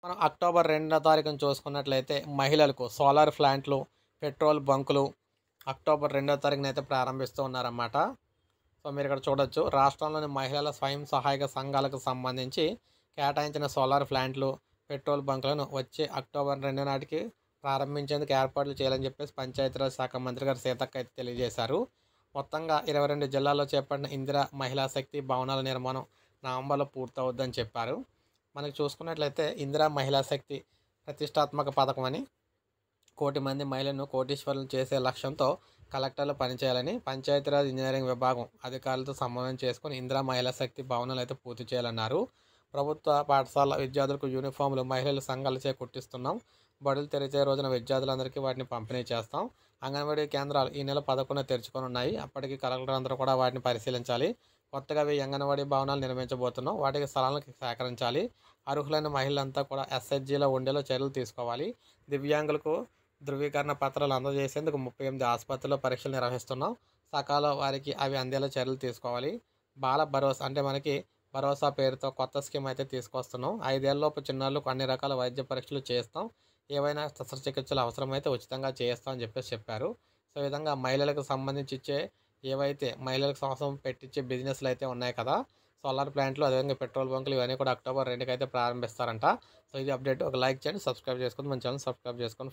మనం అక్టోబర్ 2వ తారీఖున చూసుకున్నట్లయితే మహిళలకు సోలార్ ప్లాంట్లు, పెట్రోల్ బంకులు అక్టోబర్ 2వ తారీఖున అయితే ప్రారంభిస్తూ ఉన్నారన్నమాట. సో మీరు ఇక్కడ చూడొచ్చు రాష్ట్రంలోని మహిళల స్వయం సహాయక సంఘాలకు సంబంధించి కేటాయించిన సోలార్ ప్లాంట్లు, పెట్రోల్ బంకులను వచ్చే అక్టోబర్ 2 నాటికి ప్రారంభించేందుకు ఏర్పాట్లు చేయాలని చెప్పేసి పంచాయతీరాజ్ శాఖ మంత్రి గారు సీతక్క అయితే తెలియజేశారు. మొత్తంగా 22 జిల్లాల్లో చేపట్టిన ఇందిరా మహిళా శక్తి భవనాల నిర్మాణం నవంబర్లో పూర్తవుద్దని చెప్పారు. మనకు చూసుకున్నట్లయితే ఇందిరా మహిళా శక్తి ప్రతిష్టాత్మక పథకం అని 1,00,00,000 మంది మహిళలను కోటీశ్వరులను చేసే లక్ష్యంతో కలెక్టర్లు పనిచేయాలని పంచాయతీరాజ్ ఇంజనీరింగ్ విభాగం అధికారులతో సమన్వయం చేసుకుని ఇందిరా మహిళా శక్తి భవనాలు అయితే పూర్తి చేయాలన్నారు. ప్రభుత్వ పాఠశాల విద్యార్థులకు యూనిఫామ్లు మహిళల సంఘాలచే కుట్టిస్తున్నాం. బడులు తెరిచే రోజున విద్యార్థులందరికీ వాటిని పంపిణీ చేస్తాం. అంగన్వాడీ కేంద్రాలు ఈ నెల 11న తెరుచుకొని ఉన్నాయి. అప్పటికి కలెక్టర్ అందరూ కూడా వాటిని పరిశీలించాలి. కొత్తగా వెయ్యి అంగన్వాడీ భవనాలు నిర్మించబోతున్నాం. వాటికి స్థలాలను సేకరించాలి. అర్హులైన మహిళలంతా కూడా ఎస్హెచ్జీలో ఉండేలా చర్యలు తీసుకోవాలి. దివ్యాంగులకు ధృవీకరణ పత్రాలు అందజేసేందుకు 38 ఆసుపత్రుల్లో పరీక్షలు నిర్వహిస్తున్నాం. సకాలంలో వారికి అవి అందేలా చర్యలు తీసుకోవాలి. బాల భరోసా అంటే మనకి భరోసా పేరుతో కొత్త స్కీమ్ అయితే తీసుకొస్తున్నాం. 5 ఏళ్లలోపు చిన్నారులకు అన్ని రకాల వైద్య పరీక్షలు చేస్తాం. ఏవైనా శస్త్రచికిత్సలు అవసరమైతే ఉచితంగా చేస్తాం అని చెప్పారు. సో ఈ విధంగా మహిళలకు సంబంధించి ఇచ్చే ఏవైతే మహిళలకు సంవత్సరం పెట్టించే బిజినెస్లు అయితే ఉన్నాయి కదా, సోలార్ ప్లాంట్లు, అదేవిధంగా పెట్రోల్ బంకులు ఇవన్నీ కూడా అక్టోబర్ 2కి అయితే ప్రారంభిస్తారంట. సో ఇది అప్డేట్. ఒక లైక్ చేయండి, సబ్స్క్రైబ్ చేసుకోండి, మన ఛానల్ సబ్స్క్రైబ్ చేసుకొని